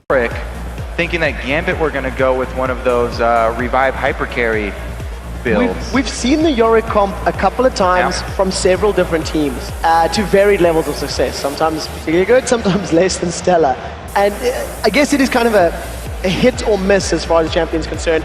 Yorick, thinking that Gambit were going to go with one of those revive hypercarry builds. We've seen the Yorick comp a couple of times from several different teams to varied levels of success. Sometimes particularly good, sometimes less than stellar. And I guess it is kind of a hit or miss as far as the champion's concerned.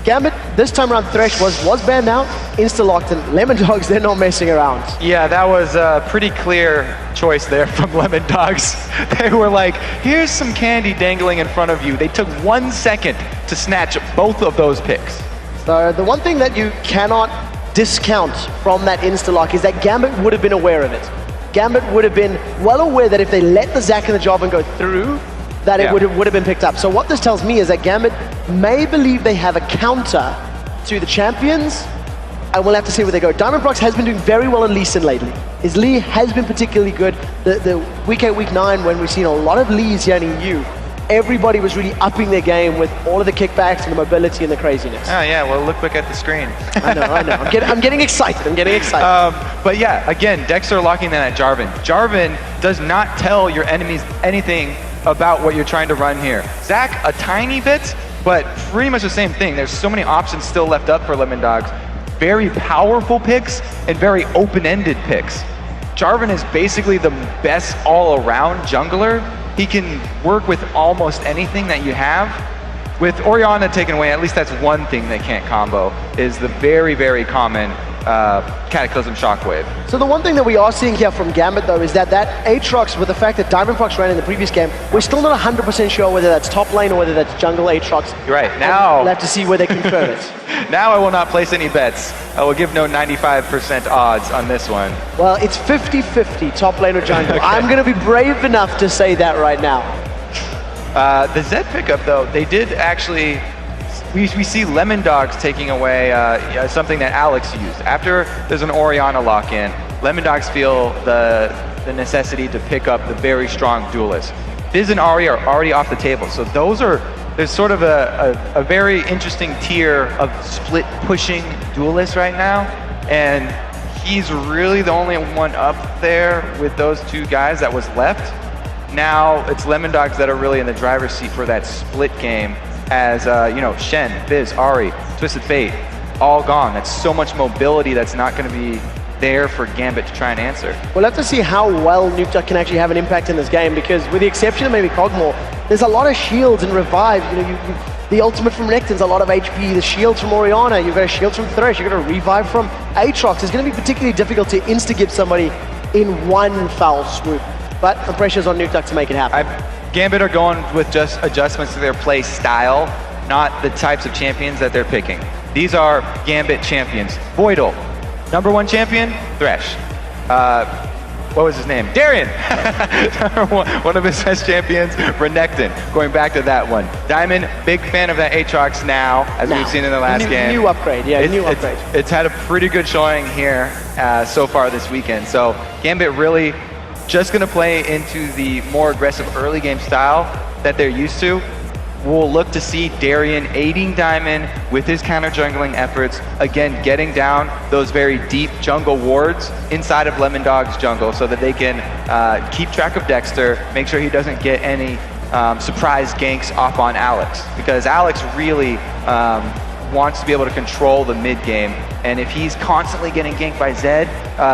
Gambit, this time around, Thresh was banned out, insta-locked, and Lemondogs, they're not messing around. Yeah, that was a pretty clear choice there from Lemondogs. They were like, here's some candy dangling in front of you. They took 1 second to snatch both of those picks. So the one thing that you cannot discount from that insta-lock is that Gambit would have been aware of it. Gambit would have been well aware that if they let the Zac and the Jarvan go through, that it would have been picked up. So what this tells me is that Gambit may believe they have a counter to the champions, and we'll have to see where they go. Diamondprox has been doing very well in Lee Sin lately. His Lee has been particularly good. The week 8, week 9, when we've seen a lot of Lees here in EU, everybody was really upping their game with all of the kickbacks and the mobility and the craziness. Oh yeah, well look at the screen. I know. I'm getting excited. But yeah, again, Dexter locking that at Jarvan. Jarvan does not tell your enemies anything about what you're trying to run here. Zac, a tiny bit, but pretty much the same thing. There's so many options still left up for Lemondogs. Very powerful picks and very open-ended picks. Jarvan is basically the best all-around jungler. He can work with almost anything that you have. With Orianna taken away, at least that's one thing they can't combo, is the very, very common Cataclysm Shockwave. So the one thing that we are seeing here from Gambit, though, is that Aatrox, with the fact that Diamondprox ran in the previous game, we're still not 100% sure whether that's top lane or whether that's jungle Aatrox. You're right. Now we'll have to see where they confirm it. Now I will not place any bets. I will give no 95% odds on this one. Well, it's 50-50 top lane or jungle. Okay. I'm going to be brave enough to say that right now. The Zed pickup, though, they did actually... We see Lemondogs taking away something that Alex used. After there's an Orianna lock-in, Lemondogs feel the necessity to pick up the very strong duelists. Fizz and Ahri are already off the table, so there's sort of a very interesting tier of split pushing duelists right now, and he's really the only one up there with those two guys that was left. Now it's Lemondogs that are really in the driver's seat for that split game. As Shen, Fizz, Ahri, Twisted Fate, all gone. That's so much mobility that's not going to be there for Gambit to try and answer. We'll have to see how well Nukeduck can actually have an impact in this game, because with the exception of maybe Cogmore, there's a lot of shields and revive. The ultimate from Nectan's a lot of HP, the shields from Orianna, you've got a shield from Thresh, you've got a revive from Aatrox. It's going to be particularly difficult to insta-give somebody in one foul swoop, but the pressure's on Nukeduck to make it happen. Gambit are going with just adjustments to their play style, not the types of champions that they're picking. These are Gambit champions. Voidal, #1 champion, Thresh. What was his name? Darien! one of his best champions, Renekton. Going back to that one. Diamond, big fan of that Aatrox now, as we've seen in the last game. New upgrade, yeah, new upgrade. It's had a pretty good showing here so far this weekend. So Gambit really just going to play into the more aggressive early game style that they're used to. We'll look to see Darien aiding Diamond with his counter jungling efforts, again getting down those very deep jungle wards inside of Lemondogs jungle so that they can keep track of Dexter, make sure he doesn't get any surprise ganks off on Alex, because Alex really wants to be able to control the mid game, and if he's constantly getting ganked by Zed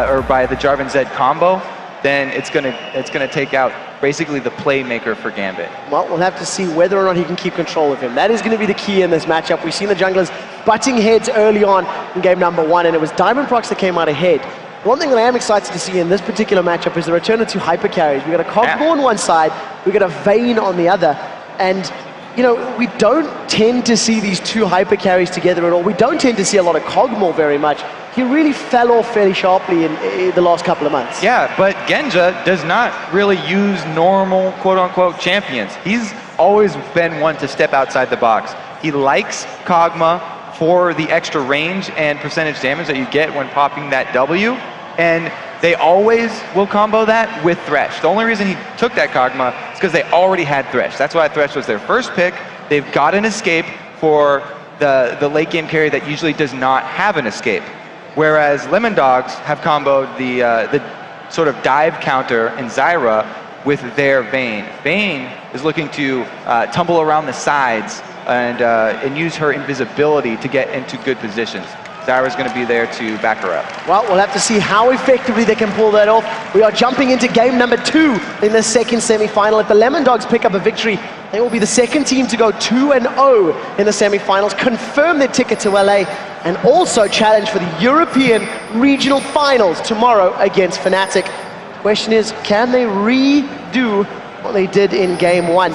or by the Jarvan Zed combo, then it's gonna take out basically the playmaker for Gambit. Well, we'll have to see whether or not he can keep control of him. That is going to be the key in this matchup. We've seen the junglers butting heads early on in game #1, and it was Diamondprox that came out ahead. One thing that I am excited to see in this particular matchup is the return of 2 hyper carries. We've got a Cogmore on one side, we've got a Vayne on the other, and we don't tend to see these 2 hyper carries together at all. We don't tend to see a lot of Cogmore very much. He really fell off fairly sharply in the last couple of months. Yeah, but Genja does not really use normal quote-unquote champions. He's always been one to step outside the box. He likes Kog'Maw for the extra range and percentage damage that you get when popping that W, and they always will combo that with Thresh. The only reason he took that Kog'Maw is because they already had Thresh. That's why Thresh was their first pick. They've got an escape for the late game carry that usually does not have an escape. Whereas Lemondogs have comboed the sort of dive counter in Zyra with their Vayne. Vayne is looking to tumble around the sides and use her invisibility to get into good positions. Zyra's going to be there to back her up. Well, we'll have to see how effectively they can pull that off. We are jumping into game number 2 in the second semi-final. If the Lemondogs pick up a victory, they will be the second team to go 2-0 in the semi-finals, confirm their ticket to LA, and also challenge for the European Regional Finals tomorrow against Fnatic. Question is, can they redo what they did in game 1?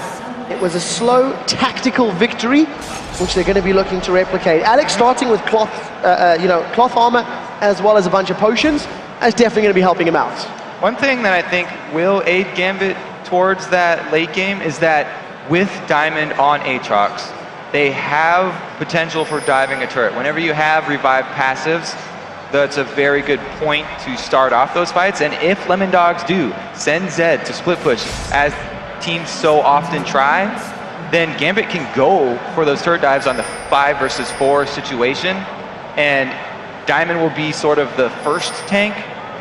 It was a slow tactical victory, which they're going to be looking to replicate. Alex starting with cloth armor as well as a bunch of potions is definitely going to be helping him out. One thing that I think will aid Gambit towards that late game is that with Diamond on Aatrox, they have potential for diving a turret. Whenever you have revive passives, that's a very good point to start off those fights. And if Lemondogs do send Zed to split push, as teams so often try, then Gambit can go for those turret dives on the 5 versus 4 situation, and Diamond will be sort of the first tank,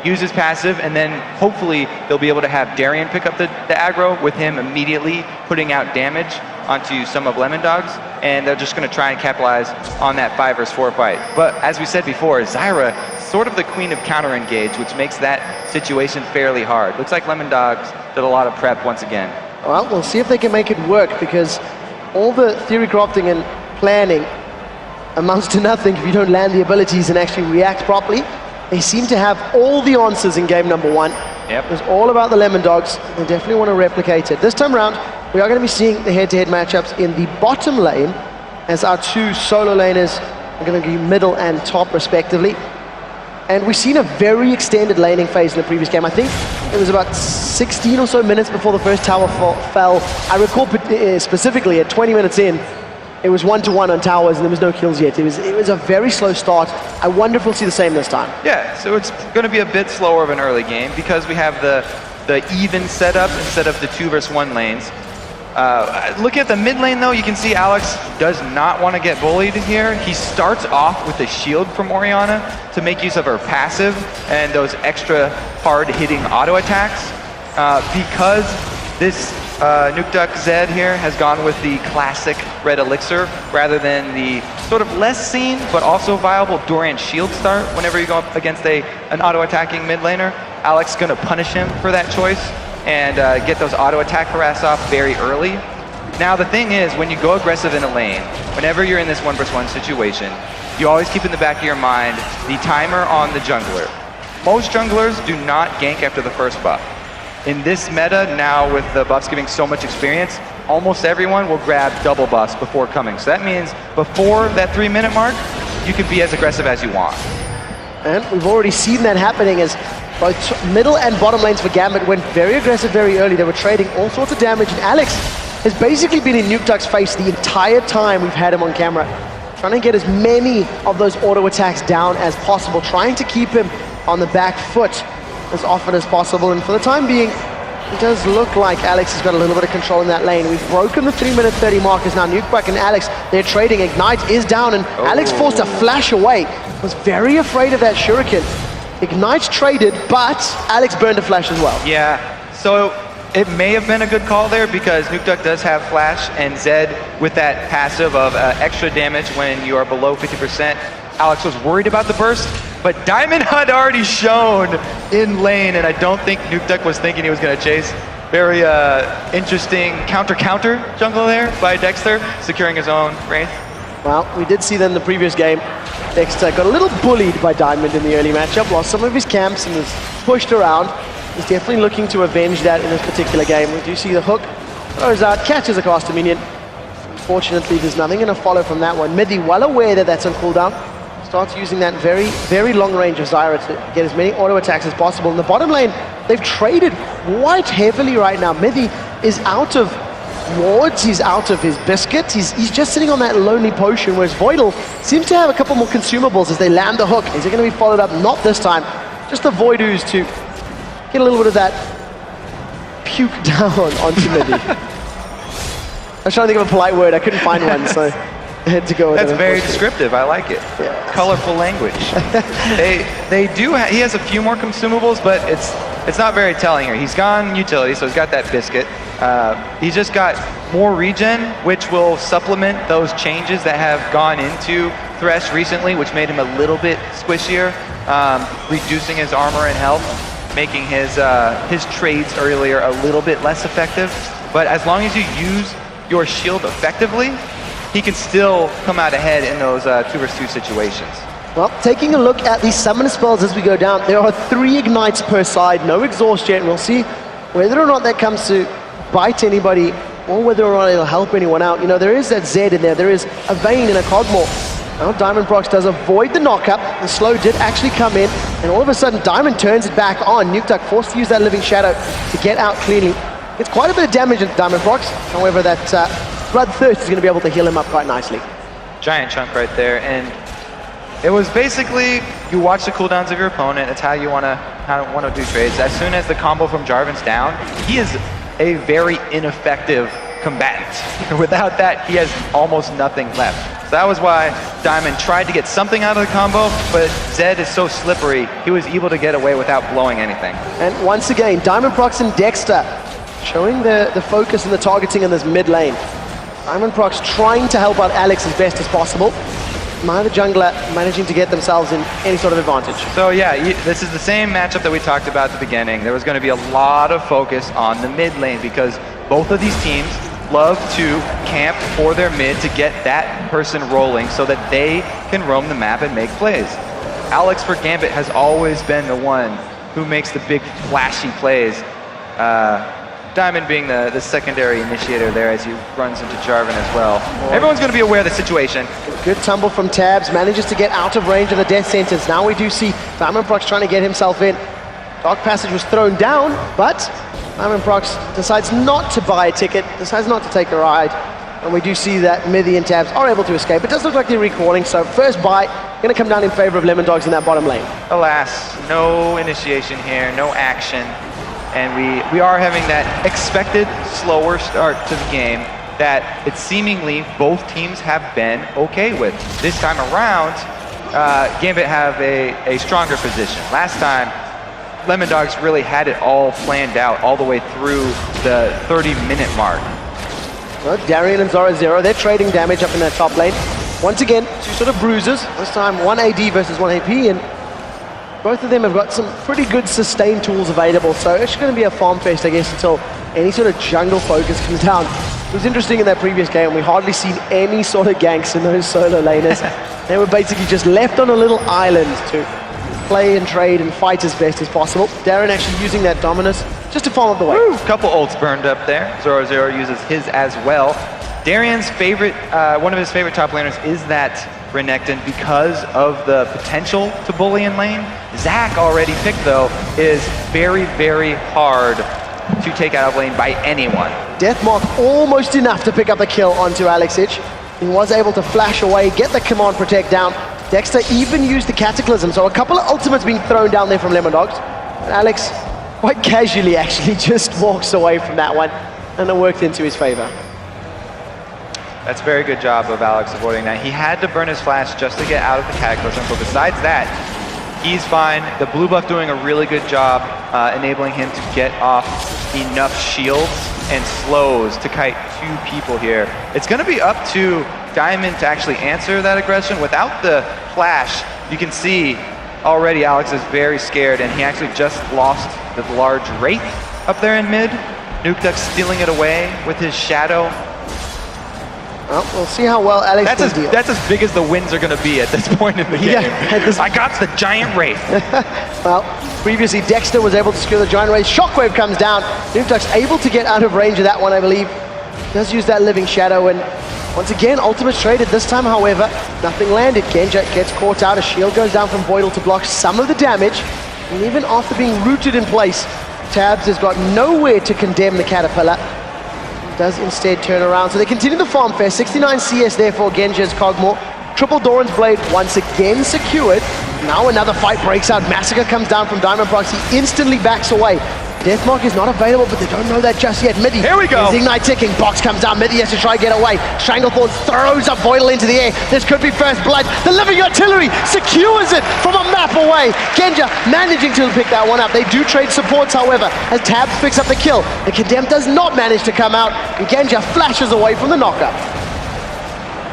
use his passive, and then hopefully they'll be able to have Darian pick up the aggro with him immediately putting out damage onto some of Lemondogs, and they're just going to try and capitalize on that 5 versus 4 fight. But as we said before, Zyra, sort of the queen of counter-engage, which makes that situation fairly hard. Looks like Lemondogs did a lot of prep once again. Well, we'll see if they can make it work, because all the theory crafting and planning amounts to nothing if you don't land the abilities and actually react properly. They seem to have all the answers in game number 1. Yep. It was all about the Lemondogs. They definitely want to replicate it. This time around, we are going to be seeing the head-to-head matchups in the bottom lane, as our 2 solo laners are going to be middle and top respectively. And we've seen a very extended laning phase in the previous game. I think it was about 16 or so minutes before the first tower fell. I recall specifically at 20 minutes in, it was 1-1 on towers and there was no kills yet. It was a very slow start. I wonder if we'll see the same this time. Yeah, so it's going to be a bit slower of an early game because we have the even setup instead of the 2 versus 1 lanes. Look at the mid lane though, you can see Alex does not want to get bullied here. He starts off with a shield from Orianna to make use of her passive and those extra hard hitting auto attacks. Because this Nukeduck Zed here has gone with the classic red elixir rather than the sort of less seen but also viable Dorian shield start whenever you go up against an auto attacking mid laner. Alex is going to punish him for that choice and get those auto attack harass off very early. Now the thing is, when you go aggressive in a lane, whenever you're in this 1 versus 1 situation, you always keep in the back of your mind the timer on the jungler. Most junglers do not gank after the first buff. In this meta, now with the buffs giving so much experience, almost everyone will grab double buffs before coming. So that means before that 3-minute mark, you can be as aggressive as you want. And we've already seen that happening as both middle and bottom lanes for Gambit went very aggressive very early. They were trading all sorts of damage, and Alex has basically been in Nukeduck's face the entire time we've had him on camera, trying to get as many of those auto attacks down as possible, trying to keep him on the back foot as often as possible. And for the time being, it does look like Alex has got a little bit of control in that lane. We've broken the 3-minute 30 markers now. Nukebuck and Alex, they're trading. Ignite is down, and Alex forced a flash away. Was very afraid of that shuriken. Ignite's traded, but Alex burned a flash as well. Yeah, so it may have been a good call there because Nukeduck does have flash, and Zed with that passive of extra damage when you are below 50%. Alex was worried about the burst, but Diamond had already shown in lane, and I don't think Nukeduck was thinking he was going to chase. Very interesting counter jungle there by Dexter, securing his own Wraith. Well, we did see that in the previous game. Dexter got a little bullied by Diamond in the early matchup, lost some of his camps and was pushed around. He's definitely looking to avenge that in this particular game. We do see the hook, throws out, catches a caster minion. Unfortunately, there's nothing going to follow from that one. Midi, well aware that that's on cooldown, starts using that very, very long range of Zyra to get as many auto attacks as possible. In the bottom lane, they've traded quite heavily right now. Midi is out of wards, he's out of his biscuit, he's just sitting on that lonely potion, whereas Voidal seems to have a couple more consumables as they land the hook. Is it going to be followed up? Not this time. Just the Void Ooze to get a little bit of that puke down onto Midi. I was trying to think of a polite word, I couldn't find one, so I had to go with That's very descriptive, I like it. Yeah. Colorful language. He has a few more consumables, but it's it's not very telling here. He's gone utility, so he's got that biscuit. He's just got more regen, which will supplement those changes that have gone into Thresh recently, which made him a little bit squishier, reducing his armor and health, making his trades earlier a little bit less effective. But as long as you use your shield effectively, he can still come out ahead in those 2 vs 2 situations. Well, taking a look at these summon spells as we go down, there are 3 ignites per side, no exhaust yet, and we'll see whether or not that comes to bite anybody or whether or not it'll help anyone out. You know, there is that Zed in there is a Vayne and a Cogmore. Now Diamondprox does avoid the knockup. The slow did actually come in, and all of a sudden Diamond turns it back on. Nukeduck forced to use that Living Shadow to get out cleanly. It's quite a bit of damage at Diamondprox. However, that Bloodthirst is going to be able to heal him up quite nicely. Giant chunk right there, and it was basically, you watch the cooldowns of your opponent. It's how you want to do trades. As soon as the combo from Jarvan's down, he is a very ineffective combatant. Without that, he has almost nothing left. So that was why Diamond tried to get something out of the combo, but Zed is so slippery, he was able to get away without blowing anything. And once again, Diamondprox and Dexter showing the focus and the targeting in this mid lane. Diamondprox trying to help out Alex as best as possible. Neither jungler managing to get themselves in any sort of advantage. So yeah, this is the same matchup that we talked about at the beginning. There was going to be a lot of focus on the mid lane because both of these teams love to camp for their mid to get that person rolling so that they can roam the map and make plays. Alex for Gambit has always been the one who makes the big flashy plays. Diamond being the secondary initiator there as he runs into Jarvan as well. Everyone's going to be aware of the situation. Good tumble from Tabs, manages to get out of range of the death sentence. Now we do see Diamondprox trying to get himself in. Dark Passage was thrown down, but Diamondprox decides not to buy a ticket, decides not to take a ride. And we do see that Mithy and Tabs are able to escape. It does look like they're recalling, so first buy going to come down in favor of Lemondogs in that bottom lane. Alas, no initiation here, no action. And we are having that expected slower start to the game that it seemingly both teams have been okay with. This time around, Gambit have a stronger position. Last time, Lemondogs really had it all planned out all the way through the 30-minute mark. Well, Darian and Zora Zero, they're trading damage up in that top lane. Once again, 2 sort of bruisers. This time 1 AD versus 1 AP, and both of them have got some pretty good sustain tools available, so it's going to be a farm fest, I guess, until any sort of jungle focus comes down. It was interesting in that previous game, we hardly seen any sort of ganks in those solo laners. They were basically just left on a little island to play and trade and fight as best as possible. Darren actually using that Dominus just to farm up the way. Woo! Couple ults burned up there. Zoro Zero uses his as well. Darian's favorite, one of his favorite top laners is that Renekton because of the potential to bully in lane. Zac already picked though is very, very hard to take out of lane by anyone. Deathmark almost enough to pick up the kill onto Alexic. He was able to flash away, get the command protect down. Dexter even used the Cataclysm, so a couple of ultimates being thrown down there from Lemondogs. And Alex, quite casually actually, just walks away from that one, and it worked into his favor. That's a very good job of Alex avoiding that. He had to burn his flash just to get out of the Cataclysm, but besides that, he's fine. The blue buff doing a really good job enabling him to get off enough shields and slows to kite 2 people here. It's going to be up to Diamond to actually answer that aggression. Without the flash, you can see already Alex is very scared, and he actually just lost the large Wraith up there in mid. Nukeduck stealing it away with his Shadow. Well, we'll see how well Alex can deal. That's as big as the wins are going to be at this point in the game. I got the Giant Wraith. Well, previously Dexter was able to secure the Giant Wraith. Shockwave comes down. Nukeduck's able to get out of range of that one, I believe. Does use that Living Shadow, and once again, ultimate's traded. This time, however, nothing landed. Genja gets caught out. A shield goes down from Voidal to block some of the damage. And even after being rooted in place, Tabs has got nowhere to condemn the Caterpillar. Does instead turn around. So they continue the farm fest. 69 CS there for Genja's Cogmore. Triple Doran's Blade once again secured. Now another fight breaks out. Massacre comes down from Diamondprox. He instantly backs away. Deathmark is not available, but they don't know that just yet. Midi, here we go. His Ignite ticking, box comes down, Midi has to try and get away. Stranglethorn throws a Voidal into the air. This could be first blood. The Living Artillery secures it from a map away. Genja managing to pick that one up. They do trade supports, however, as Tabs picks up the kill. The Condemned does not manage to come out, and Genja flashes away from the knockup.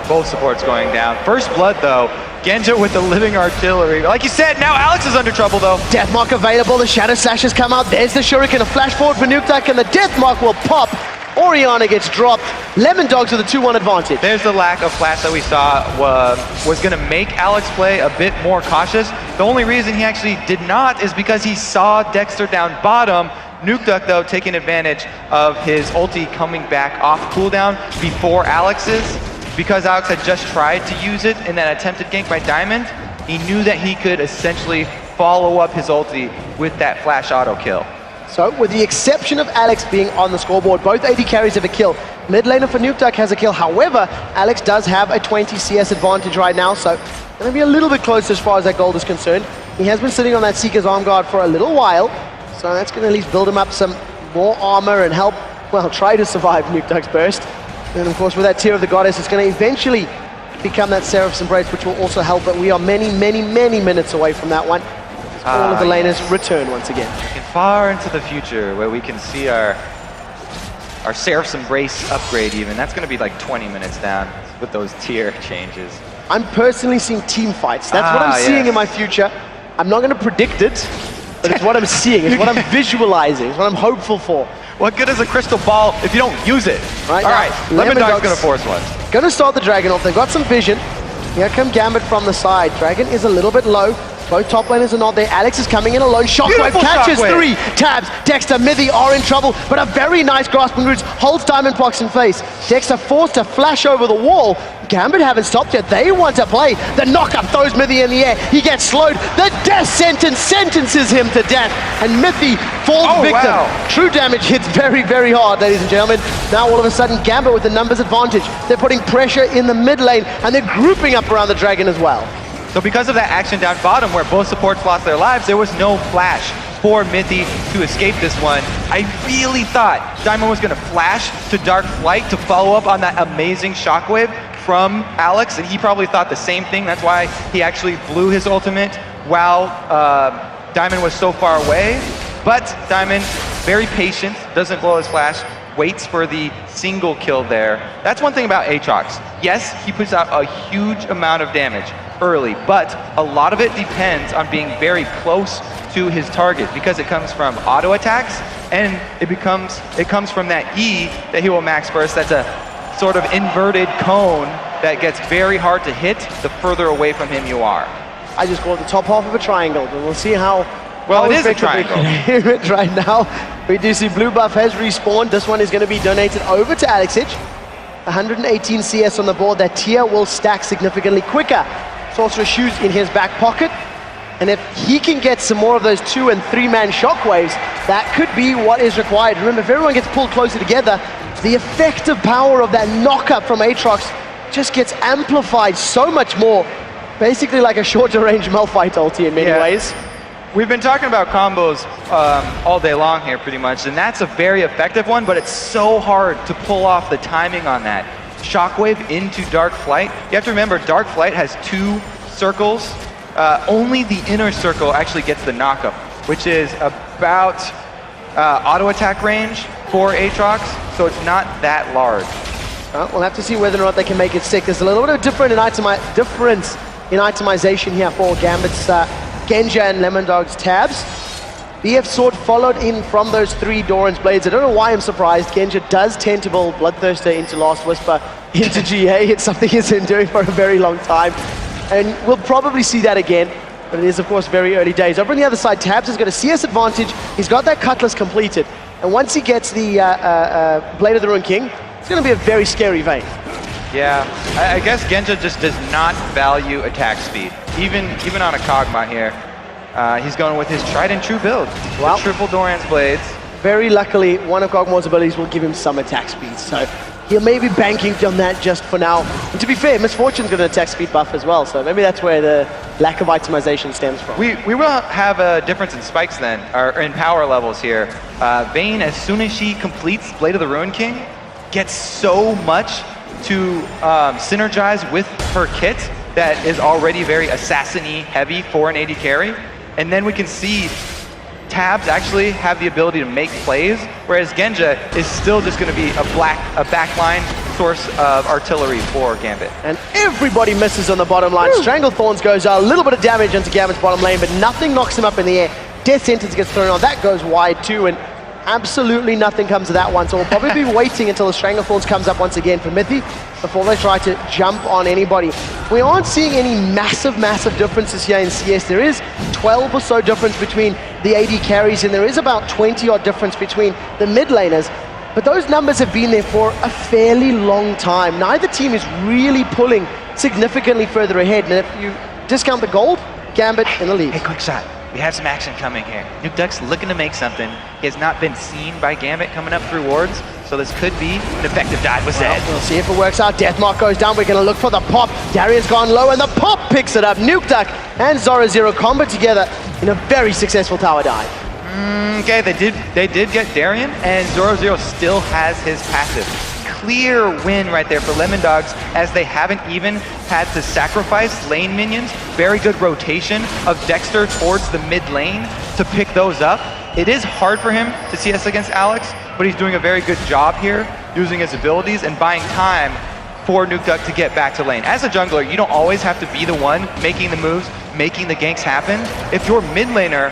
Both supports going down. First blood, though. Genja with the Living Artillery. Like you said, now Alex is under trouble, though. Deathmark available. The Shadow Slashes come out. There's the Shuriken. A flash forward for Nukeduck, and the Deathmark will pop. Orianna gets dropped. Lemondogs with a 2-1 advantage. There's the lack of flash that we saw was going to make Alex play a bit more cautious. The only reason he actually did not is because he saw Dexter down bottom. Nukeduck, though, taking advantage of his ulti coming back off cooldown before Alex's. Because Alex had just tried to use it in that attempted gank by Diamond, he knew that he could essentially follow up his ulti with that flash auto kill. So, with the exception of Alex being on the scoreboard, both AD carries have a kill. Mid laner for Nukeduck has a kill. However, Alex does have a 20 CS advantage right now, so going to be a little bit close as far as that gold is concerned. He has been sitting on that Seeker's Arm Guard for a little while, so that's going to at least build him up some more armor and help, well, try to survive Nukeduck's burst. And of course, with that Tear of the Goddess, it's going to eventually become that Seraph's Embrace, which will also help, but we are many, many, many minutes away from that one. All of the laners return once again. Looking far into the future, where we can see our Seraph's Embrace upgrade even. That's going to be like 20 minutes down with those tier changes. I'm personally seeing team fights. That's what I'm seeing in my future. I'm not going to predict it, but it's what I'm seeing. It's what I'm visualizing. It's what I'm hopeful for. What good is a crystal ball if you don't use it? Right, all right, Lemondogs going to force one. Going to start the Dragon off. They've got some vision. Here come Gambit from the side. Dragon is a little bit low. Both top laners are not there. Alex is coming in alone. Shockwave catches three. Tabs, Dexter, Mithy are in trouble, but a very nice grasping roots holds Diamond Box in face. Dexter forced to flash over the wall. Gambit haven't stopped yet. They want to play. The knockup throws Mithy in the air. He gets slowed. The death sentence sentences him to death, and Mithy falls victim. Wow. True damage hits very, very hard, ladies and gentlemen. Now all of a sudden, Gambit with the numbers advantage. They're putting pressure in the mid lane, and they're grouping up around the Dragon as well. So because of that action down bottom where both supports lost their lives, there was no flash for Mithy to escape this one. I really thought Diamond was going to flash to Dark Flight to follow up on that amazing shockwave from Alex, and he probably thought the same thing. That's why he actually blew his ultimate while Diamond was so far away. But Diamond, very patient, doesn't blow his flash, waits for the single kill there. That's one thing about Aatrox. Yes, he puts out a huge amount of damage early, but a lot of it depends on being very close to his target because it comes from auto attacks and it comes from that E that he will max burst. That's a sort of inverted cone that gets very hard to hit the further away from him you are. I just called the top half of a triangle, but we'll see how well it is a triangle. Right now, we do see blue buff has respawned. This one is going to be donated over to Alexich. 118 CS on the board. That tier will stack significantly quicker. Sorcerer's Shoes in his back pocket, and if he can get some more of those 2- and 3-man shockwaves, that could be what is required. Remember, if everyone gets pulled closer together, the effective power of that knockup from Aatrox just gets amplified so much more. Basically like a shorter range Malphite ulti in many ways. We've been talking about combos all day long here pretty much, and that's a very effective one, but it's so hard to pull off the timing on that. Shockwave into Dark Flight. You have to remember, Dark Flight has 2 circles. Only the inner circle actually gets the knockup, which is about auto attack range for Aatrox, so it's not that large. We'll have to see whether or not they can make it stick. There's a little bit of difference in itemization here for Gambit's Genja and Lemondogs tabs. BF Sword followed in from those 3 Doran's Blades. I don't know why I'm surprised. Genja does tend to build Bloodthirster into Last Whisper into GA. It's something he's been doing for a very long time. And we'll probably see that again. But it is, of course, very early days. Over on the other side, Tabs has got a CS advantage. He's got that Cutlass completed. And once he gets the Blade of the Ruined King, it's going to be a very scary Vayne. Yeah, I guess Genja just does not value attack speed. Even on a Kog'Maw here. He's going with his tried and true build. Well, triple Doran's Blades. Very luckily, one of Kog'Maw's abilities will give him some attack speed. So He may be banking on that just for now. And to be fair, Misfortune's got an attack speed buff as well, so maybe that's where the lack of itemization stems from. We will have a difference in spikes then, or in power levels here. Vayne, as soon as she completes Blade of the Ruin King, gets so much to synergize with her kit that is already very assassin-y heavy for an AD carry. And then we can see Tabs actually have the ability to make plays, whereas Genja is still just going to be a backline source of artillery for Gambit. And everybody misses on the bottom line. Woo! Stranglethorns goes a little bit of damage into Gambit's bottom lane, but nothing knocks him up in the air. Death Sentence gets thrown on. That goes wide too, and absolutely nothing comes of that one. So we'll probably be waiting until the Stranglethorns comes up once again for Mithy before they try to jump on anybody. We aren't seeing any massive differences here in CS. There is 12 or so difference between the AD carries, and there is about 20 odd difference between the mid laners. But those numbers have been there for a fairly long time. Neither team is really pulling significantly further ahead. And if you discount the gold, Gambit in the lead. Hey, quick shot. We have some action coming here. Nukeduck's looking to make something. He has not been seen by Gambit coming up through wards, so this could be an effective dive with Zed. We'll see if it works out. Deathmark goes down. We're going to look for the pop. Darian's gone low, and the pop picks it up. Nukeduck and Zora Zero combo together in a very successful tower dive. Okay, they did get Darian, and Zora Zero still has his passive. Clear win right there for Lemondogs, as they haven't even had to sacrifice lane minions. Very good rotation of Dexter towards the mid lane to pick those up. It is hard for him to CS against Alex, but he's doing a very good job here, using his abilities and buying time for Nukeduck to get back to lane. As a jungler, you don't always have to be the one making the moves, making the ganks happen. If your mid laner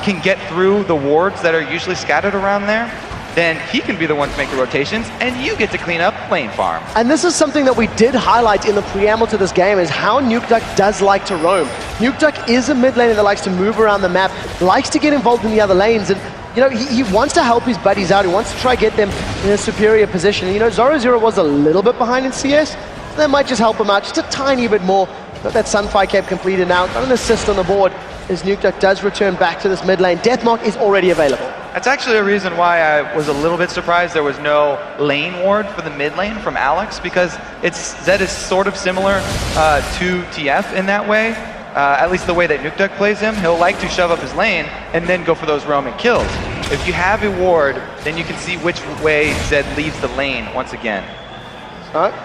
can get through the wards that are usually scattered around there, then he can be the one to make the rotations, and you get to clean up lane farm. And this is something that we did highlight in the preamble to this game, is how Nukeduck does like to roam. Nukeduck is a mid laner that likes to move around the map, likes to get involved in the other lanes, and you know, he wants to help his buddies out. He wants to try get them in a superior position. And, you know, Zora Zero was a little bit behind in CS. That might just help him out just a tiny bit more. Got that Sunfire Cape completed now. Got an assist on the board as Nukeduck does return back to this mid lane. Deathmark is already available. That's actually a reason why I was a little bit surprised there was no lane ward for the mid lane from Alex, because Zed is sort of similar to TF in that way. At least the way that Nukeduck plays him, he'll like to shove up his lane and then go for those roaming kills. If you have a ward, then you can see which way Zed leaves the lane once again.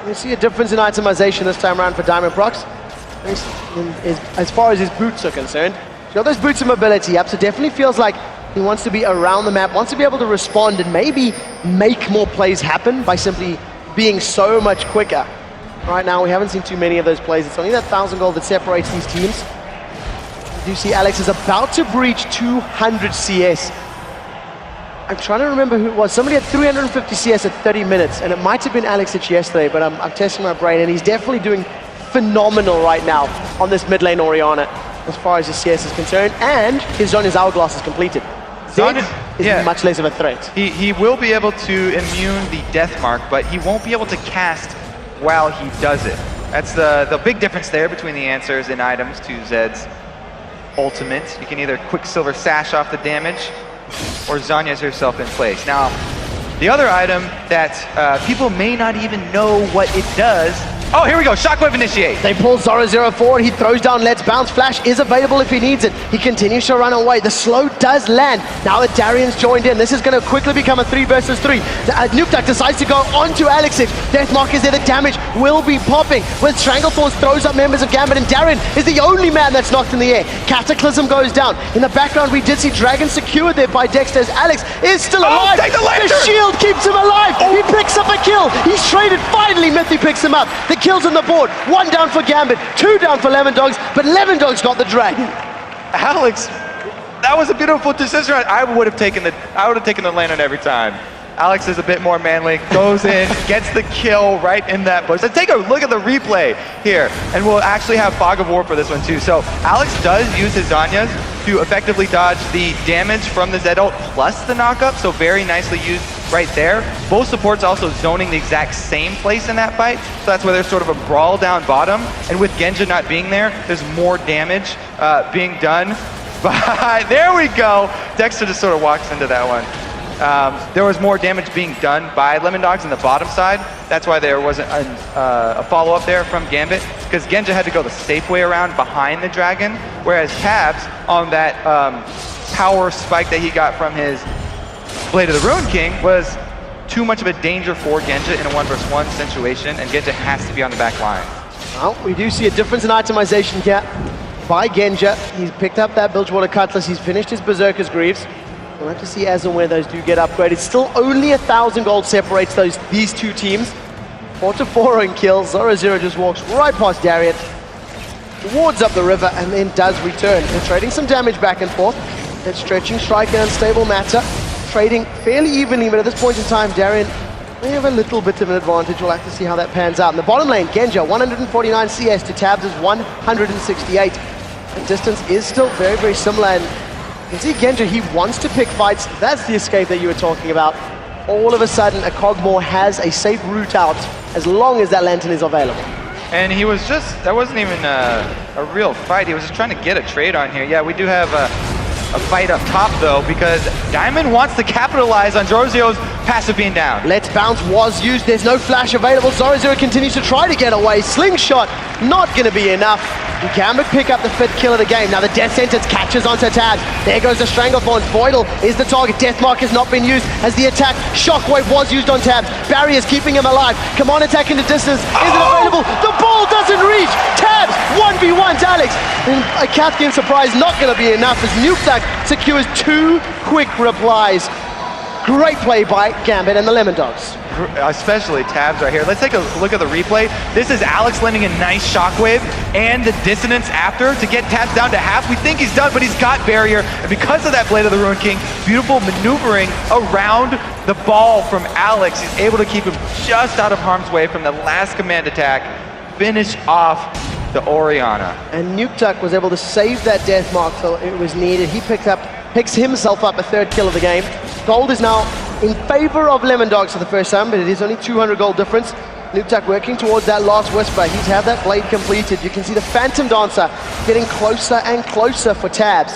You see a difference in itemization this time around for Diamondprox. As far as his boots are concerned, he's got those boots of mobility up, so definitely feels like he wants to be around the map, wants to be able to respond and maybe make more plays happen by simply being so much quicker. Right now, we haven't seen too many of those plays. It's only that 1,000 gold that separates these teams. You do see Alex is about to breach 200 CS. I'm trying to remember who it was. Somebody had 350 CS at 30 minutes, and it might have been Alex yesterday, but I'm testing my brain, and he's definitely doing phenomenal right now on this mid lane Orianna, as far as his CS is concerned, and his Zhonya's Hourglass is completed. Zed is much less of a threat. He will be able to immune the death mark, but he won't be able to cast while he does it. That's the big difference there between the answers and items to Zed's ultimate. You can either Quicksilver Sash off the damage, or Zhonya's herself in place. Now, the other item that people may not even know what it does. Oh, here we go, Shockwave Initiate. They pull Zora Zero forward, he throws down Let's Bounce. Flash is available if he needs it. He continues to run away. The slow does land. Now that Darian's joined in, this is going to quickly become a 3 versus 3. Nukeduck decides to go onto Alexis. Deathmark is there, the damage will be popping. When Stranglethorns throws up members of Gambit, and Darian is the only man that's knocked in the air. Cataclysm goes down. In the background, we did see Dragon secured there by Dexter, as Alex is still alive. Take the shield keeps him alive. He picks up a kill. He's traded. Finally, Mithy picks him up. The kills on the board. 1 down for Gambit, 2 down for Lemondogs, but Lemondogs got the dragon. Alex, that was a beautiful decision. I would have taken the lane on every time. Alex is a bit more manly, goes in, gets the kill right in that bush. Let's take a look at the replay here, and we'll actually have Fog of War for this one too. So Alex does use his Zhonya's to effectively dodge the damage from the Zed ult plus the knockup, so very nicely used right there. Both supports also zoning the exact same place in that fight, so that's why there's sort of a brawl down bottom, and with Genja not being there, there's more damage being done. But there we go. Dexter just sort of walks into that one. there was more damage being done by Lemondogs on the bottom side. That's why there wasn't a follow-up there from Gambit, because Genja had to go the safe way around behind the dragon, whereas Tabs, on that power spike that he got from his Blade of the Ruin King, was too much of a danger for Genja in a 1v1 situation, and Genja has to be on the back line. Well, we do see a difference in itemization here by Genja. He's picked up that Bilgewater Cutlass, he's finished his Berserker's Greaves. We'll have to see as and when those do get upgraded. Still only 1,000 gold separates these two teams. 4-4 in kills. Zoro just walks right past Darien, wards up the river, and then does return. They're trading some damage back and forth. They're stretching Strike and Unstable Matter, trading fairly evenly, but at this point in time, Darien may have a little bit of an advantage. We'll have to see how that pans out. In the bottom lane, Genja, 149 CS to Tabs' 168. The distance is still very, very similar, and you can see Genja, he wants to pick fights. That's the escape that you were talking about. All of a sudden, a Cogmore has a safe route out as long as that Lantern is available. And he was just, that wasn't even a real fight. He was just trying to get a trade on here. Yeah, we do have a fight up top though, because Diamond wants to capitalize on Zoro passive being down. Let's Bounce was used, there's no flash available. Zoro continues to try to get away. Slingshot, not gonna be enough. Gambit pick up the 5th kill of the game. Now the Death Sentence catches onto Tabs. There goes the Stranglethorn. Voidal is the target. Deathmark has not been used as the attack. Shockwave was used on Tabs. Barriers keeping him alive. Come on, attack into distance. Isn't available. The ball doesn't reach. Tabs 1v1 Alex. And a Cathkin surprise not going to be enough as Nukeduck secures 2 quick replies. Great play by Gambit and the Lemondogs. Especially Tabs right here. Let's take a look at the replay. This is Alex landing a nice shockwave and the dissonance after to get Tabs down to half. We think he's done, but he's got barrier. And because of that Blade of the Ruin King, beautiful maneuvering around the ball from Alex. He's able to keep him just out of harm's way from the last command attack. Finish off the Orianna. And Nukeduck was able to save that death mark till it was needed. He picks himself up a 3rd kill of the game. Gold is now in favor of Lemondogs for the first time, but it is only 200 gold difference. Nukeduck working towards that last Whisper. He's had that blade completed. You can see the Phantom Dancer getting closer and closer for Tabs.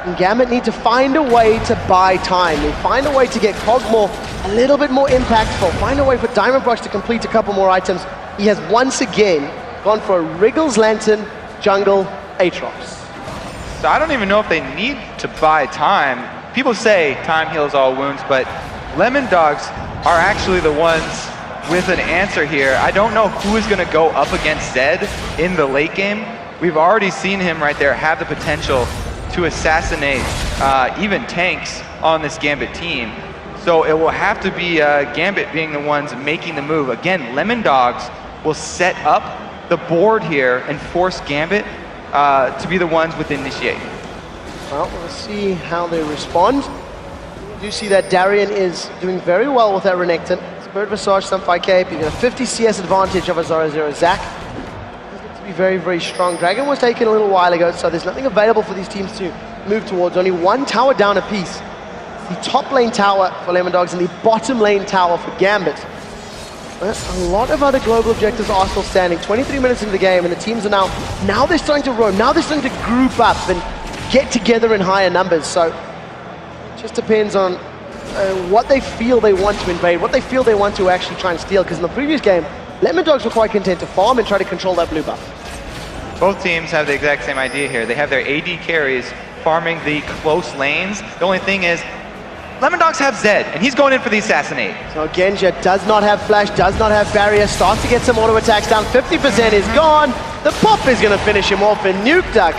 And Gambit need to find a way to buy time. They find a way to get Cogmore a little bit more impactful. Find a way for Diamond Brush to complete a couple more items. He has once again gone for a Wriggles Lantern, Jungle, Aatrox. So I don't even know if they need to buy time. People say time heals all wounds, but Lemondogs are actually the ones with an answer here. I don't know who is going to go up against Zed in the late game. We've already seen him right there have the potential to assassinate even tanks on this Gambit team. So it will have to be Gambit being the ones making the move. Again, Lemondogs will set up the board here and force Gambit to be the ones with initiate. Well, we'll see how they respond. You do see that Darien is doing very well with that Renekton. Spirit Visage, some 5k, you get a 50 CS advantage over Zoro Zac. He's going to be very, very strong. Dragon was taken a little while ago, so there's nothing available for these teams to move towards. Only 1 tower down apiece. The top lane tower for Lemondogs and the bottom lane tower for Gambit. But a lot of other global objectives are still standing. 23 minutes into the game, and the teams are now they're starting to roam. Now they're starting to group up and get together in higher numbers. So it just depends on what they feel they want to invade, what they feel they want to actually try and steal. Because in the previous game, Lemondogs were quite content to farm and try to control that blue buff. Both teams have the exact same idea here. They have their AD carries farming the close lanes. The only thing is, Lemondogs have Zed, and he's going in for the assassinate. So Genja does not have flash, does not have barrier, starts to get some auto attacks down. 50% is gone. The pop is going to finish him off, and Nukeduck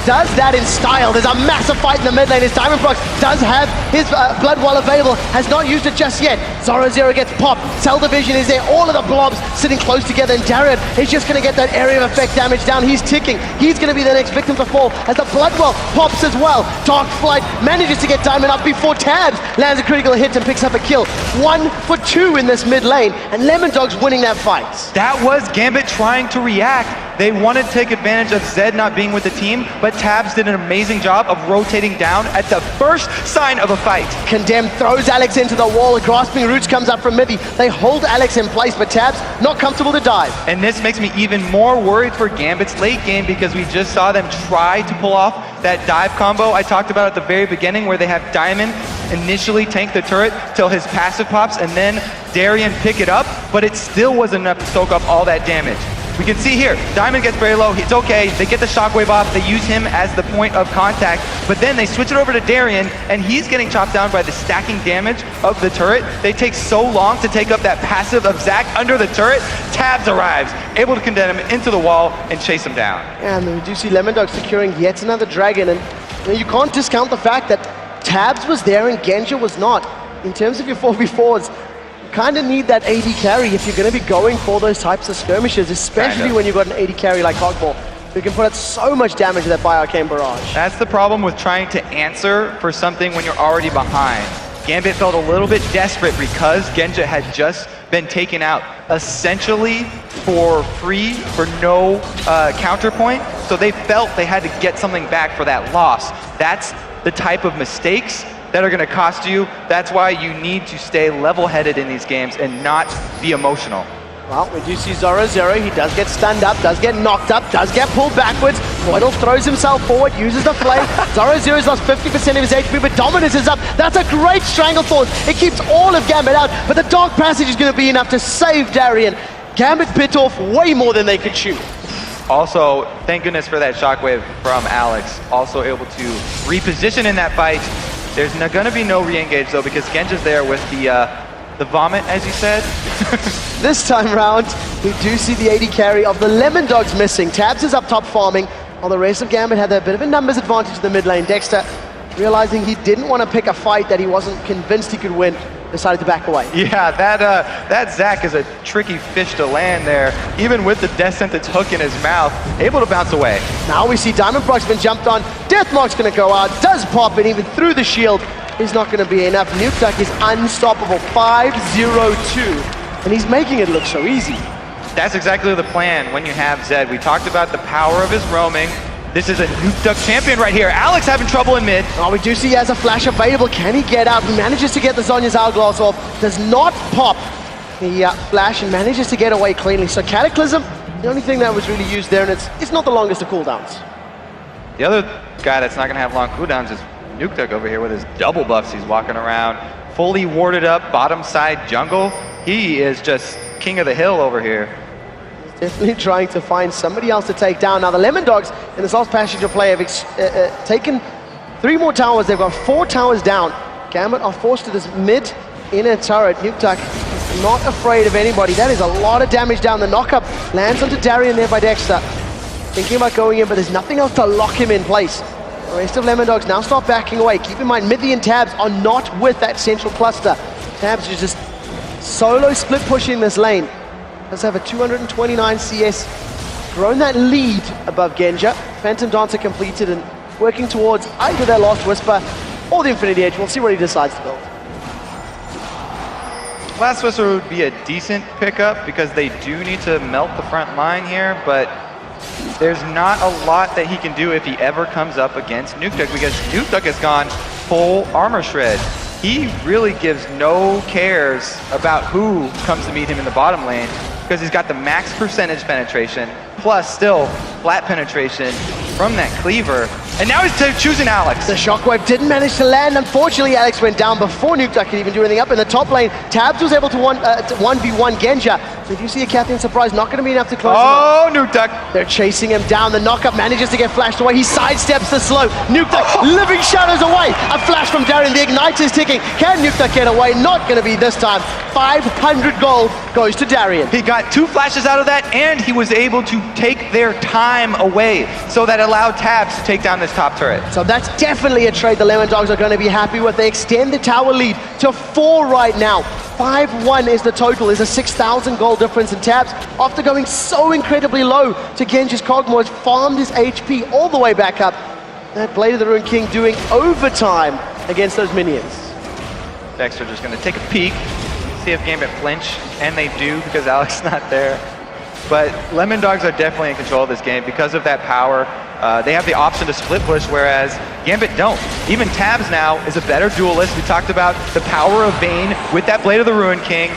does that in style. There's a massive fight in the mid lane. His Diamond Prox does have his Blood Wall available, has not used it just yet. Zoro gets popped. Cell Division is there. All of the blobs sitting close together, and Darien is just going to get that area of effect damage down. He's ticking. He's going to be the next victim to fall as the Blood Well pops as well. Dark Flight manages to get Diamond up before Tabs lands a critical hit and picks up a kill. 1 for 2 in this mid lane, and Lemondogs winning that fight. That was Gambit trying to react. They wanted to take advantage of Zed not being with the team, but Tabs did an amazing job of rotating down at the first sign of a fight. Condemned throws Alex into the wall. A Grasping Roots comes up from Midi. They hold Alex in place, but Tabs not comfortable to dive. And this makes me even more worried for Gambit's late game, because we just saw them try to pull off that dive combo I talked about at the very beginning, where they have Diamond initially tank the turret till his passive pops, and then Darien pick it up, but it still wasn't enough to soak up all that damage. We can see here, Diamond gets very low, it's okay, they get the shockwave off, they use him as the point of contact, but then they switch it over to Darien, and he's getting chopped down by the stacking damage of the turret. They take so long to take up that passive of Zac under the turret. Tabs arrives, able to condemn him into the wall and chase him down. And we do see Lemondogs securing yet another dragon, and you can't discount the fact that Tabs was there and Genja was not. In terms of your 4v4s, kind of need that AD carry if you're going to be going for those types of skirmishes, especially when you've got an AD carry like Cogball, who can put out so much damage with that Bio-Arcane Barrage. That's the problem with trying to answer for something when you're already behind. Gambit felt a little bit desperate because Genja had just been taken out essentially for free, for no counterpoint, so they felt they had to get something back for that loss. That's the type of mistakes that are going to cost you. That's why you need to stay level-headed in these games and not be emotional. Well, we do see Zoro. He does get stunned up, does get knocked up, does get pulled backwards. Voidal throws himself forward, uses the flame. Zoro's lost 50% of his HP, but Dominus is up. That's a great Stranglethorn. It keeps all of Gambit out, but the Dark Passage is going to be enough to save Darien. Gambit bit off way more than they could chew. Also, thank goodness for that shockwave from Alex. Also able to reposition in that fight. There's going to be no re-engage though, because Genja's there with the vomit, as you said. This time round, we do see the AD carry of the Lemondogs missing. Tabs is up top farming, while the rest of Gambit had a bit of a numbers advantage in the mid lane. Dexter, realizing he didn't want to pick a fight that he wasn't convinced he could win, decided to back away. Yeah, that Zac is a tricky fish to land there. Even with the death sentence hook in his mouth, able to bounce away. Now we see Diamond Procs been jumped on. Deathmark's going to go out, does pop it even through the shield. Is not going to be enough. Nukeduck is unstoppable, 5-0-2. And he's making it look so easy. That's exactly the plan when you have Zed. We talked about the power of his roaming. This is a Nukeduck champion right here. Alex having trouble in mid. Oh, we do see he has a flash available. Can he get out? He manages to get the Zhonya's Hourglass off. Does not pop the flash and manages to get away cleanly. So Cataclysm, the only thing that was really used there, and it's not the longest of cooldowns. The other guy that's not going to have long cooldowns is Nukeduck over here with his double buffs. He's walking around, fully warded up, bottom side jungle. He is just king of the hill over here. Definitely trying to find somebody else to take down. Now the Lemondogs in this last passage of play have taken 3 more towers. They've got 4 towers down. Gambit are forced to this mid inner turret. Nukeduck is not afraid of anybody. That is a lot of damage down. The knockup lands onto Darien there by Dexter. Thinking about going in, but there's nothing else to lock him in place. The rest of Lemondogs now start backing away. Keep in mind, Midley and Tabs are not with that central cluster. Tabs is just solo split pushing this lane. Does have a 229 CS, grown that lead above Genja. Phantom Dancer completed and working towards either their Last Whisper or the Infinity Edge. We'll see what he decides to build. Last Whisper would be a decent pickup because they do need to melt the front line here, but there's not a lot that he can do if he ever comes up against Nukeduck, because Nukeduck has gone full armor shred. He really gives no cares about who comes to meet him in the bottom lane, because he's got the max percentage penetration, plus still flat penetration from that cleaver. And now he's choosing Alex. The shockwave didn't manage to land. Unfortunately, Alex went down before Nukeduck could even do anything up in the top lane. Tabs was able to 1v1 Genja. So if you see a Catherine surprise, not going to be enough to close him up. Nukeduck. They're chasing him down. The knockup manages to get flashed away. He sidesteps the slope. Nukeduck living shadows away. A flash from Darien. The ignite is ticking. Can Nukeduck get away? Not going to be this time. 500 gold goes to Darien. He got 2 flashes out of that, and he was able to take their time away, so that allowed Tabs to take down this top turret. So that's definitely a trade the Lemondogs are going to be happy with. They extend the tower lead to 4 right now. 5-1 is the total. There's a 6,000 gold difference in Tabs. After going so incredibly low to Genji's Cogmore, has farmed his HP all the way back up. That Blade of the Ruined King doing overtime against those minions. Dexter just going to take a peek, see if Gambit flinch, and they do because Alex is not there. But Lemondogs are definitely in control of this game because of that power. They have the option to split push, whereas Gambit don't. Even Tabs now is a better duelist. We talked about the power of Vayne with that Blade of the Ruined King.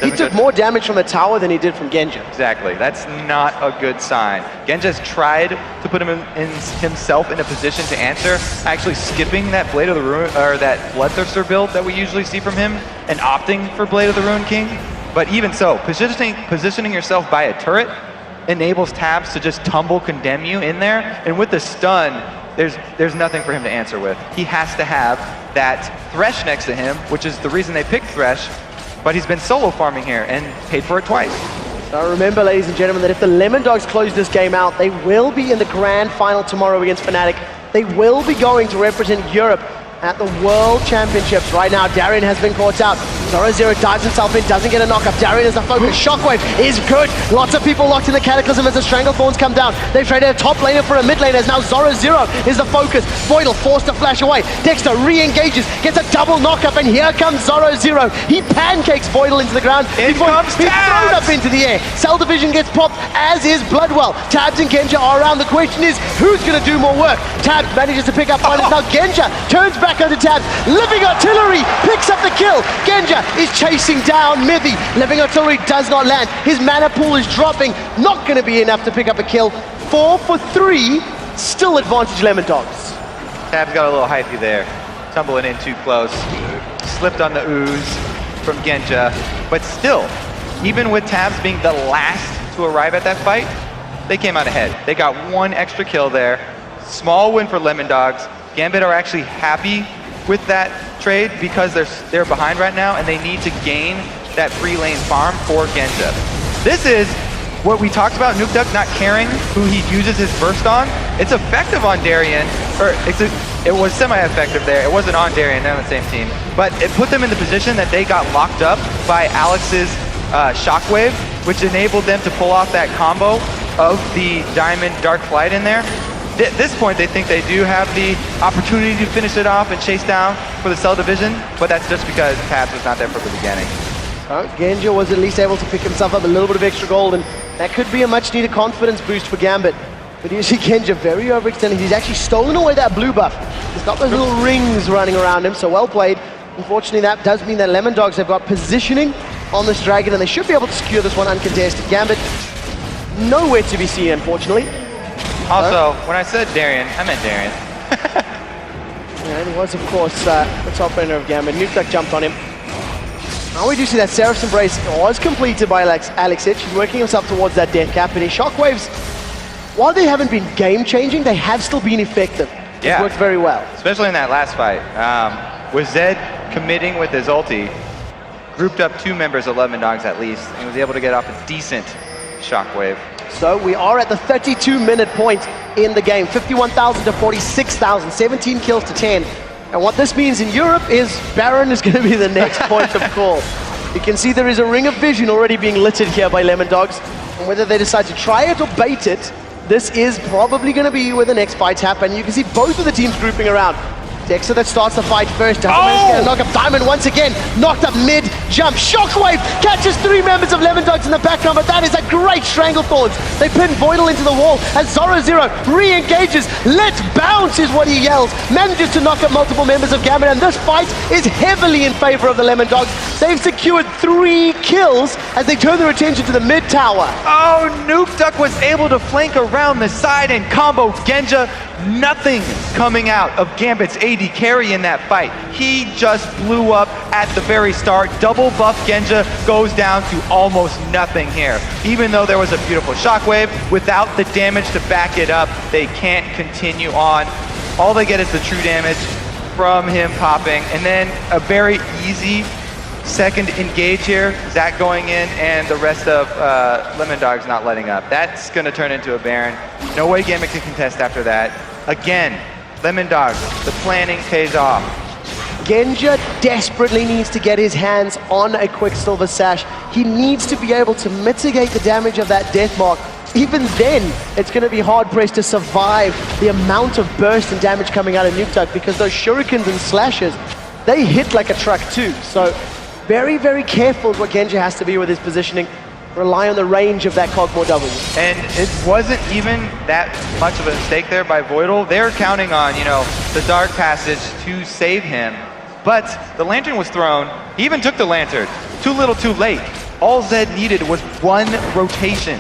He took more damage from the tower than he did from Genja. Exactly. That's not a good sign. Genja's tried to put himself in a position to answer, actually skipping that Blade of the Ruin, or that Bloodthirster build that we usually see from him, and opting for Blade of the Ruin King. But even so, positioning yourself by a turret enables Tabs to just tumble condemn you in there, and with the stun, there's nothing for him to answer with. He has to have that Thresh next to him, which is the reason they picked Thresh, but he's been solo farming here and paid for it twice. So remember, ladies and gentlemen, that if the Lemondogs close this game out, they will be in the grand final tomorrow against Fnatic. They will be going to represent Europe at the World Championships. Right now, Darien has been caught out. Zoro dives himself in, doesn't get a knock-up. Darien is the focus. Shockwave is good. Lots of people locked in the Cataclysm as the Stranglethorns come down. They've traded a top laner for a mid laner as now Zoro is the focus. Voidal forced to flash away. Dexter re-engages, gets a double knock-up, and here comes Zoro. He pancakes Voidal into the ground. He's thrown up into the air. Cell Division gets popped, as is Bloodwell. Tabs and Genja are around. The question is, who's going to do more work? Tabs manages to pick up one, and now Genja turns back onto Tabs. Living Artillery picks up the kill. Genja is chasing down Mithy. Living Artillery does not land. His mana pool is dropping. Not going to be enough to pick up a kill. 4 for 3. Still advantage Lemondogs. Tabs got a little hypey there. Tumbling in too close. Slipped on the ooze from Genja. But still, even with Tabs being the last to arrive at that fight, they came out ahead. They got one extra kill there. Small win for Lemondogs. Gambit are actually happy with that trade because they're behind right now and they need to gain that free lane farm for Genja. This is what we talked about, Nukeduck not caring who he uses his burst on. It's effective on Darien, or it was semi-effective there. It wasn't on Darien, they're on the same team. But it put them in the position that they got locked up by Alex's Shockwave, which enabled them to pull off that combo of the Diamond Dark Flight in there. At this point, they think they do have the opportunity to finish it off and chase down for the Cell Division, but that's just because Tabs was not there from the beginning. Genja was at least able to pick himself up a little bit of extra gold, and that could be a much-needed confidence boost for Gambit. But you see Genja very overextended. He's actually stolen away that blue buff. He's got those little rings running around him, so well played. Unfortunately, that does mean that Lemondogs have got positioning on this Dragon, and they should be able to secure this one uncontested. Gambit, nowhere to be seen, unfortunately. Also, when I said Darien, I meant Darien. Yeah, it was, of course, the top laner of Gambit. Nukeduck jumped on him. Now we do see that Seraph's Embrace was completed by Alex Itch. He's working himself towards that death cap, and his shockwaves, while they haven't been game-changing, they have still been effective. Yeah. It worked very well. Especially in that last fight. With Zed committing with his ulti, grouped up 2 members of Lemondogs at least, and was able to get off a decent shockwave. So we are at the 32-minute point in the game. 51,000 to 46,000, 17 kills to 10. And what this means in Europe is Baron is going to be the next point of call. You can see there is a ring of vision already being littered here by Lemondogs. And whether they decide to try it or bait it, this is probably going to be where the next fights happen. You can see both of the teams grouping around. Dexter that starts the fight first. Knock up Diamond once again. Knocked up mid. Jump. Shockwave catches 3 members of Lemondogs in the background, but that is a great Stranglethorns. They pin Voidal into the wall as Zoro re-engages. Let's bounce is what he yells. Manages to knock up multiple members of Gambit, and this fight is heavily in favor of the Lemondogs. They've secured 3 kills as they turn their attention to the mid tower. Oh, Nukeduck was able to flank around the side and combo Genja. Nothing coming out of Gambit's AD carry in that fight. He just blew up at the very start. Double buff Genja goes down to almost nothing here. Even though there was a beautiful shockwave, without the damage to back it up, they can't continue on. All they get is the true damage from him popping, and then a very easy second engage here. Zach going in, and the rest of Lemondogs not letting up. That's going to turn into a Baron. No way Gambit can contest after that. Again, Lemondogs, the planning pays off. Genja desperately needs to get his hands on a Quicksilver Sash. He needs to be able to mitigate the damage of that death mark. Even then, it's going to be hard-pressed to survive the amount of burst and damage coming out of Nukeduck, because those shurikens and slashes, they hit like a truck too. So very, very careful what Genja has to be with his positioning. Rely on the range of that Cogmore W. And it wasn't even that much of a mistake there by Voidal. They're counting on, the Dark Passage to save him. But the Lantern was thrown. He even took the Lantern. Too little, too late. All Zed needed was one rotation,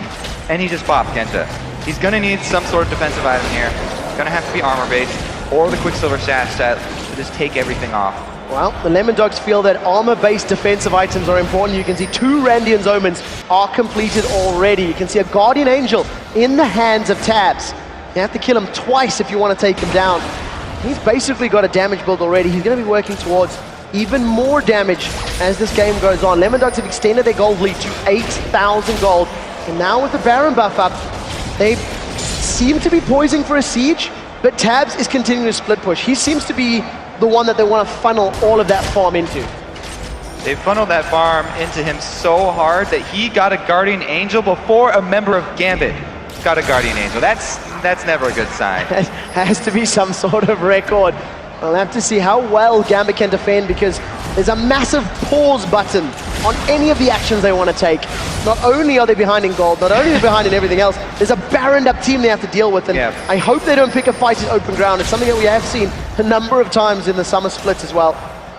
and he just popped Genja. He's gonna need some sort of defensive item here. It's gonna have to be armor-based, or the Quicksilver Sash that will just take everything off. Well, the Lemondogs feel that armor-based defensive items are important. You can see 2 Randian's Omens are completed already. You can see a Guardian Angel in the hands of Tabs. You have to kill him twice if you want to take him down. He's basically got a damage build already. He's going to be working towards even more damage as this game goes on. Lemondogs have extended their gold lead to 8,000 gold. And now with the Baron buff up, they seem to be poising for a siege, but Tabs is continuing to split push. He seems to be the one that they want to funnel all of that farm into. They funneled that farm into him so hard that he got a Guardian Angel before a member of Gambit got a Guardian Angel. That's never a good sign. It has to be some sort of record. We'll have to see how well Gambit can defend, because there's a massive pause button on any of the actions they want to take. Not only are they behind in gold, not only are they behind in everything else, there's a Baroned up team they have to deal with, and I hope they don't pick a fight in open ground. It's something that we have seen a number of times in the summer splits as well.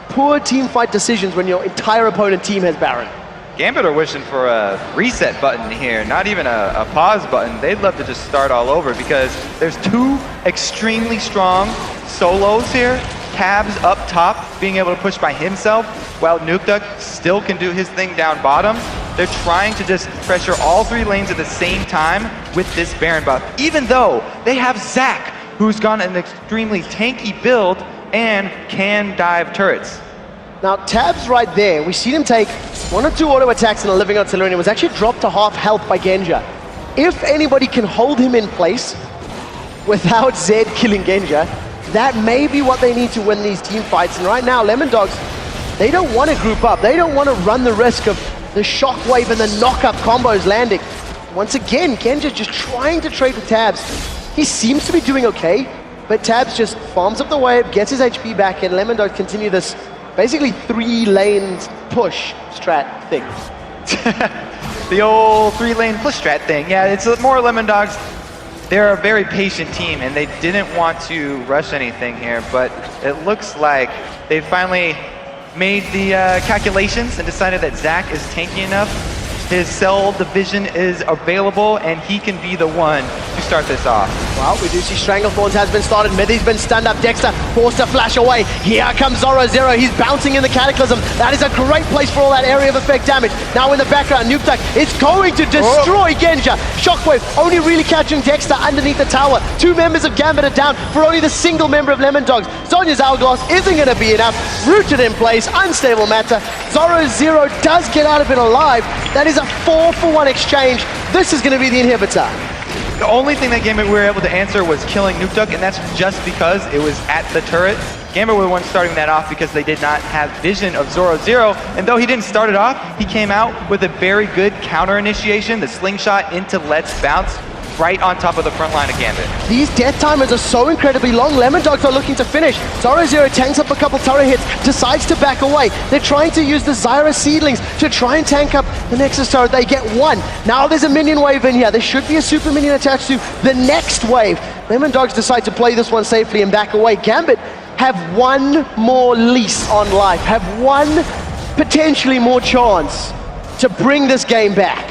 Poor team fight decisions when your entire opponent team has Baron. Gambit are wishing for a reset button here, not even a pause button. They'd love to just start all over, because there's 2 extremely strong solos here. Tabs up top, being able to push by himself, while Nukeduck still can do his thing down bottom. They're trying to just pressure all 3 lanes at the same time with this Baron buff, even though they have Zac, who's gone an extremely tanky build and can dive turrets. Now, Tabs right there, we've seen him take 1 or 2 auto attacks in a living artillery, and it was actually dropped to half health by Genja. If anybody can hold him in place without Zed killing Genja, that may be what they need to win these team fights. And right now, Lemondogs, they don't want to group up. They don't want to run the risk of the shockwave and the knock-up combos landing. Once again, Genja just trying to trade with Tabs. He seems to be doing okay, but Tabs just farms up the wave, gets his HP back, and Lemondogs continue this basically 3-lane push strat thing. The old 3-lane push strat thing. Yeah, it's more Lemondogs. They're a very patient team, and they didn't want to rush anything here, but it looks like they finally made the calculations and decided that Zac is tanky enough. His cell division is available, and he can be the one to start this off. Well, we do see Stranglethorns has been started. Mithy's been stunned up. Dexter forced to flash away. Here comes Zoro. He's bouncing in the Cataclysm. That is a great place for all that area of effect damage. Now in the background, Nukeduck is going to destroy Genja. Shockwave only really catching Dexter underneath the tower. 2 members of Gambit are down for only the single member of Lemondogs. Zhonya's Hourglass isn't going to be enough. Rooted in place, unstable matter. Zoro does get out of it alive. That is a 4-for-1 exchange. This is going to be the inhibitor. The only thing that Gambit were able to answer was killing Nukeduck, and that's just because it was at the turret. Gambit were the ones starting that off because they did not have vision of Zoro, and though he didn't start it off, he came out with a very good counter initiation, the slingshot into Let's Bounce, right on top of the front line of Gambit. These death timers are so incredibly long. Lemondogs are looking to finish. Zoro tanks up a couple turret hits, decides to back away. They're trying to use the Zyra seedlings to try and tank up the Nexus turret. They get 1. Now there's a minion wave in here. There should be a super minion attached to the next wave. Lemondogs decide to play this one safely and back away. Gambit have 1 more lease on life, have 1 potentially more chance to bring this game back.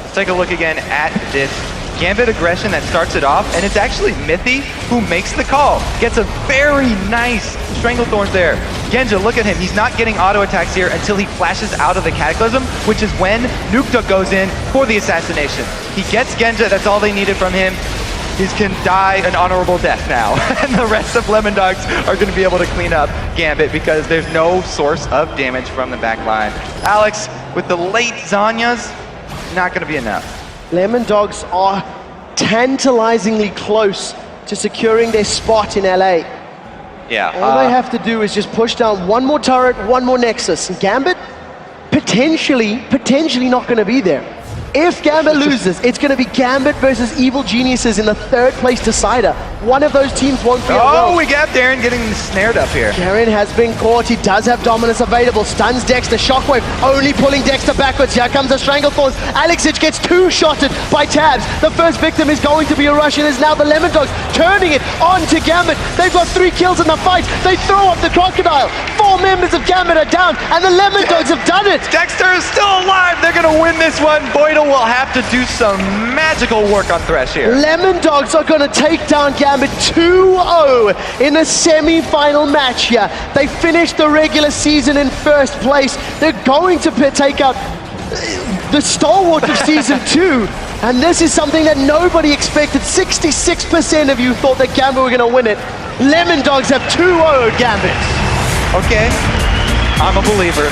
Let's take a look again at this Gambit aggression that starts it off, and it's actually Mithy who makes the call. Gets a very nice Stranglethorns there. Genja, look at him. He's not getting auto attacks here until he flashes out of the Cataclysm, which is when Nukeduck goes in for the assassination. He gets Genja, that's all they needed from him. He can die an honorable death now. And the rest of Lemondogs are going to be able to clean up Gambit because there's no source of damage from the back line. Alex, with the late Zanyas, not going to be enough. Lemondogs are tantalizingly close to securing their spot in LA. Yeah. All they have to do is just push down 1 more turret, 1 more Nexus. And Gambit, potentially not going to be there. If Gambit loses, it's going to be Gambit versus Evil Geniuses in the 3rd place decider. One of those teams won't be Oh, we got Darren getting snared up here. Darren has been caught. He does have dominance available. Stuns Dexter. Shockwave only pulling Dexter backwards. Here comes the Stranglethorns. Alexic gets 2-shotted by Tabs. The first victim is going to be a Russian. Is now the Lemondogs turning it on to Gambit. They've got 3 kills in the fight. They throw up the Crocodile. 4 members of Gambit are down, and the Lemondogs have done it. Dexter is still alive. They're going to win this one. Boydell will have to do some magical work on Thresh here. Lemondogs are going to take down Gambit 2-0 in the semi-final match here. They finished the regular season in first place. They're going to take out the stalwart of season 2. And this is something that nobody expected. 66% of you thought that Gambit were going to win it. Lemondogs have 2-0 Gambit. Okay, I'm a believer.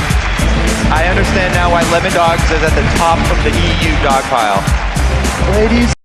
I understand now why Lemondogs is at the top of the EU dog pile. Ladies